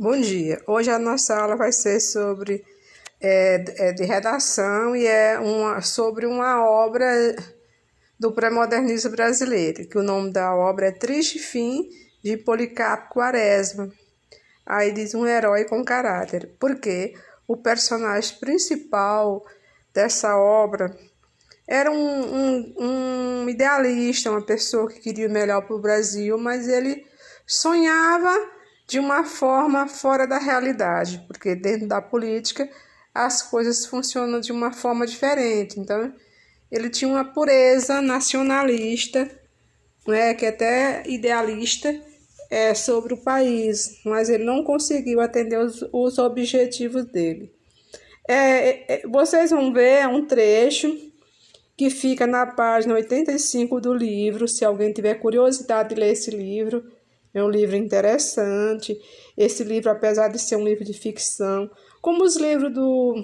Bom dia. Hoje a nossa aula vai ser sobre de redação e sobre uma obra do pré-modernismo brasileiro, que o nome da obra é Triste Fim de Policarpo Quaresma. Aí diz um herói com caráter, porque o personagem principal dessa obra era um idealista, uma pessoa que queria o melhor para o Brasil, mas ele sonhava de uma forma fora da realidade, porque dentro da política as coisas funcionam de uma forma diferente. Então, ele tinha uma pureza nacionalista, né, que até idealista sobre o país, mas ele não conseguiu atender os objetivos dele. Vocês vão ver um trecho que fica na página 85 do livro, se alguém tiver curiosidade de ler esse livro. É um livro interessante. Esse livro, apesar de ser um livro de ficção, como os livros do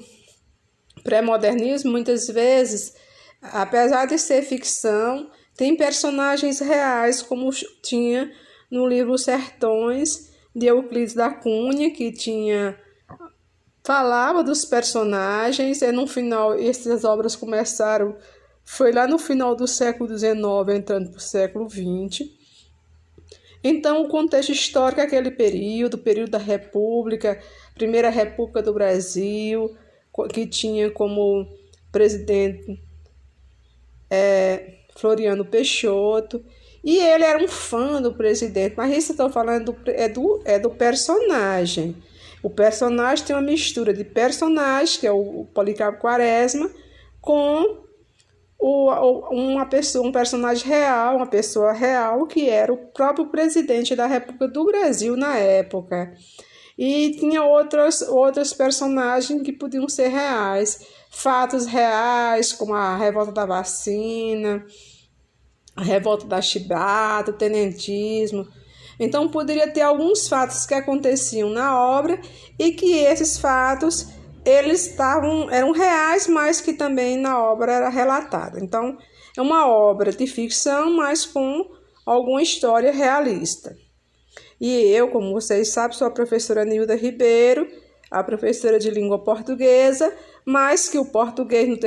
pré-modernismo, muitas vezes, apesar de ser ficção, tem personagens reais, como tinha no livro Sertões, de Euclides da Cunha, que falava dos personagens. No final, essas obras começaram, foi lá no final do século XIX, entrando para o século XX. Então, o contexto histórico é aquele período da República, Primeira República do Brasil, que tinha como presidente Floriano Peixoto, e ele era um fã do presidente, mas isso eu estou falando do personagem. O personagem tem uma mistura de personagem, que é o Policarpo Quaresma, com um personagem real, uma pessoa real, que era o próprio presidente da República do Brasil na época. E tinha outros personagens que podiam ser reais, fatos reais, como a revolta da vacina, a revolta da chibata, o tenentismo. Então, poderia ter alguns fatos que aconteciam na obra e que esses fatos eram reais, mas que também na obra era relatada. Então, é uma obra de ficção, mas com alguma história realista. E eu, como vocês sabem, sou a professora Nilda Ribeiro, a professora de língua portuguesa, mas que o português no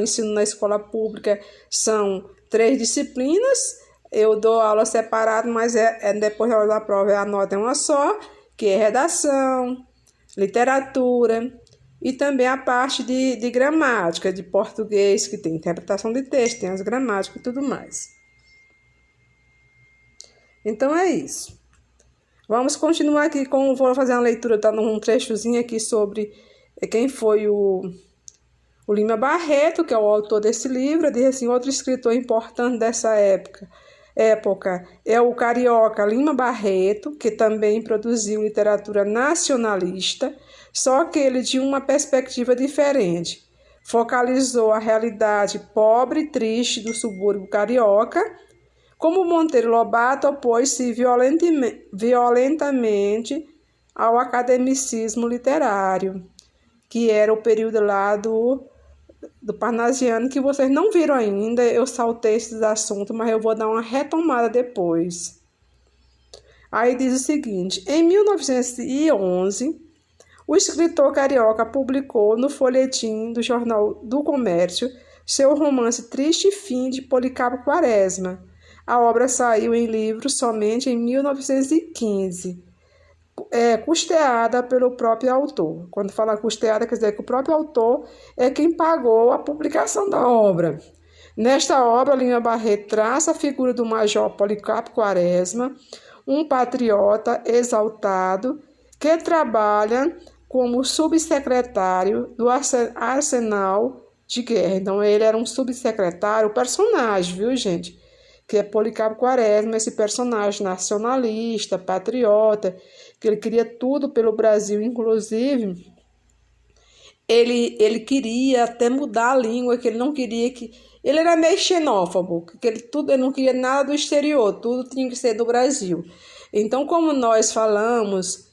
ensino na escola pública são 3 disciplinas. Eu dou aula separada, mas depois da hora da prova a nota é uma só, que é redação, literatura e também a parte de gramática, de português, que tem interpretação de texto, tem as gramáticas e tudo mais. Então é isso. Vamos continuar aqui vou fazer uma leitura, tá num trechozinho aqui sobre quem foi o Lima Barreto, que é o autor desse livro. Diz assim: outro escritor importante dessa época é o carioca Lima Barreto, que também produziu literatura nacionalista, só que ele tinha uma perspectiva diferente. Focalizou a realidade pobre e triste do subúrbio carioca. Como Monteiro Lobato, opôs-se violentamente ao academicismo literário, que era o período lá do Parnasiano, que vocês não viram ainda. Eu saltei esses assuntos, mas eu vou dar uma retomada depois. Aí diz o seguinte: em 1911, o escritor carioca publicou no folhetim do Jornal do Comércio seu romance Triste Fim de Policarpo Quaresma. A obra saiu em livro somente em 1915, custeada pelo próprio autor. Quando fala custeada, quer dizer que o próprio autor é quem pagou a publicação da obra. Nesta obra, Lima Barreto traça a figura do Major Policarpo Quaresma, um patriota exaltado que trabalha como subsecretário do Arsenal de Guerra. Então, ele era um subsecretário, personagem, viu, gente? Que é Policarpo Quaresma, esse personagem nacionalista, patriota, que ele queria tudo pelo Brasil. Inclusive, ele queria até mudar a língua, que ele não queria que... Ele era meio xenófobo, que ele não queria nada do exterior, tudo tinha que ser do Brasil. Então, como nós falamos,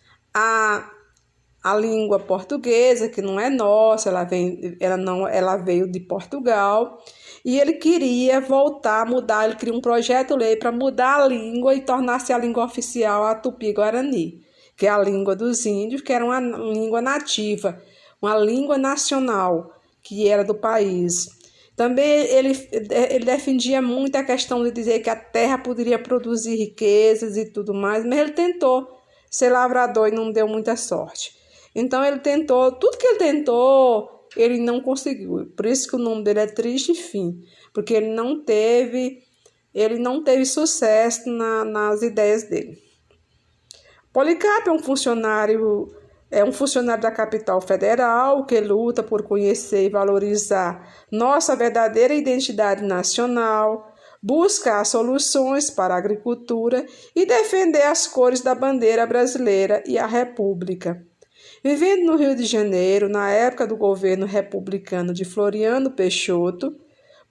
a língua portuguesa, que não é nossa, ela veio de Portugal, e ele queria voltar a mudar, ele queria um projeto-lei para mudar a língua e tornar-se a língua oficial a Tupi-Guarani, que é a língua dos índios, que era uma língua nativa, uma língua nacional, que era do país. Também ele defendia muito a questão de dizer que a terra poderia produzir riquezas e tudo mais, mas ele tentou ser lavrador e não deu muita sorte. Então ele tentou, tudo que ele tentou, ele não conseguiu. Por isso que o nome dele é Triste Fim, porque ele não teve sucesso nas ideias dele. Policarpo é um funcionário da capital federal que luta por conhecer e valorizar nossa verdadeira identidade nacional, buscar soluções para a agricultura e defender as cores da bandeira brasileira e a República. Vivendo no Rio de Janeiro, na época do governo republicano de Floriano Peixoto,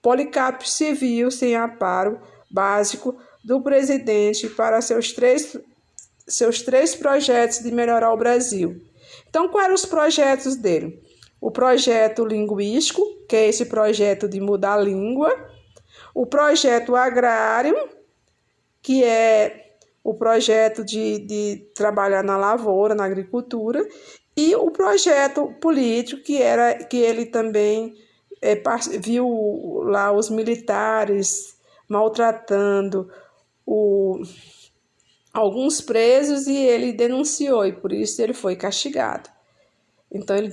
Policarpo se viu sem amparo básico do presidente para seus três projetos de melhorar o Brasil. Então, quais eram os projetos dele? O projeto linguístico, que é esse projeto de mudar a língua. O projeto agrário, que é o projeto de trabalhar na lavoura, na agricultura. E o projeto político, que ele também viu lá os militares maltratando alguns presos e ele denunciou e por isso ele foi castigado. Então ele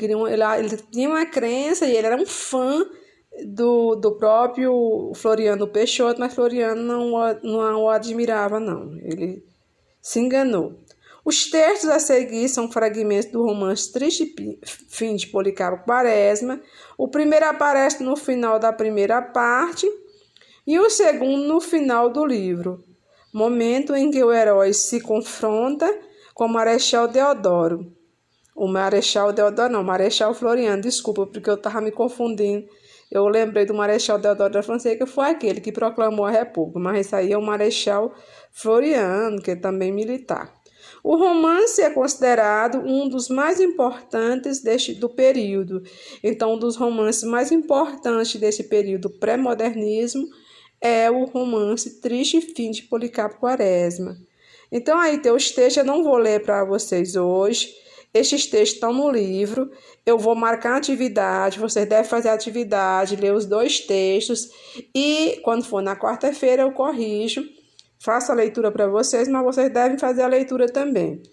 tinha uma crença e ele era um fã do próprio Floriano Peixoto, mas Floriano não o admirava, não. Ele se enganou. Os textos a seguir são fragmentos do romance Triste Fim de Policarpo Quaresma. O primeiro aparece no final da primeira parte e o segundo no final do livro. Momento em que o herói se confronta com o Marechal Deodoro. Marechal Floriano, desculpa, porque eu estava me confundindo. Eu lembrei do Marechal Deodoro da Fonseca, foi aquele que proclamou a República, mas esse aí é o Marechal Floriano, que é também militar. O romance é considerado um dos mais importantes do período. Então, um dos romances mais importantes desse período pré-modernismo é o romance Triste Fim de Policarpo Quaresma. Então, aí tem os textos, eu não vou ler para vocês hoje. Estes textos estão no livro. Eu vou marcar a atividade, vocês devem fazer a atividade, ler os 2 textos. E quando for na quarta-feira eu corrijo, faço a leitura para vocês, mas vocês devem fazer a leitura também.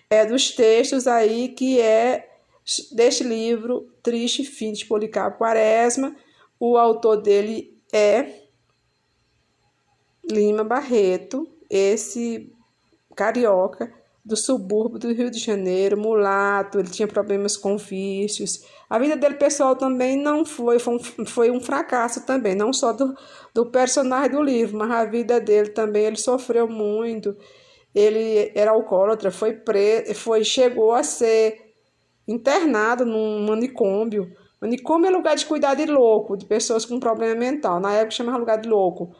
É dos textos aí que é deste livro Triste Fim de Policarpo Quaresma. O autor dele é Lima Barreto, esse carioca do subúrbio do Rio de Janeiro, mulato, ele tinha problemas com vícios. A vida dele pessoal também não foi um fracasso também, não só do personagem do livro, mas a vida dele também, ele sofreu muito. Ele era alcoólatra, chegou a ser internado num manicômio. Manicômio é lugar de cuidar de louco, de pessoas com problema mental. Na época chamava lugar de louco.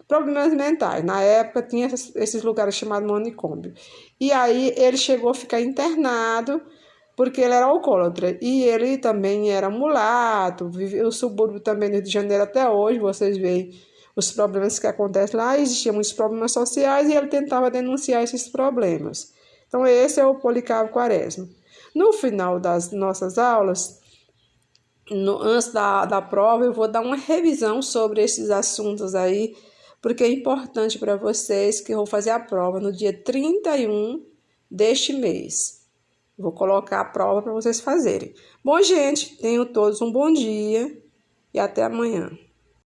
Problemas mentais. Na época tinha esses lugares chamados manicômio. E aí ele chegou a ficar internado porque ele era alcoólatra. E ele também era mulato, vivia no subúrbio também do Rio de Janeiro até hoje. Vocês veem os problemas que acontecem lá. Existiam muitos problemas sociais e ele tentava denunciar esses problemas. Então esse é o Policarpo Quaresma. No final das nossas aulas, antes da prova, eu vou dar uma revisão sobre esses assuntos aí, porque é importante para vocês que eu vou fazer a prova no dia 31 deste mês. Vou colocar a prova para vocês fazerem. Bom, gente, tenham todos um bom dia e até amanhã.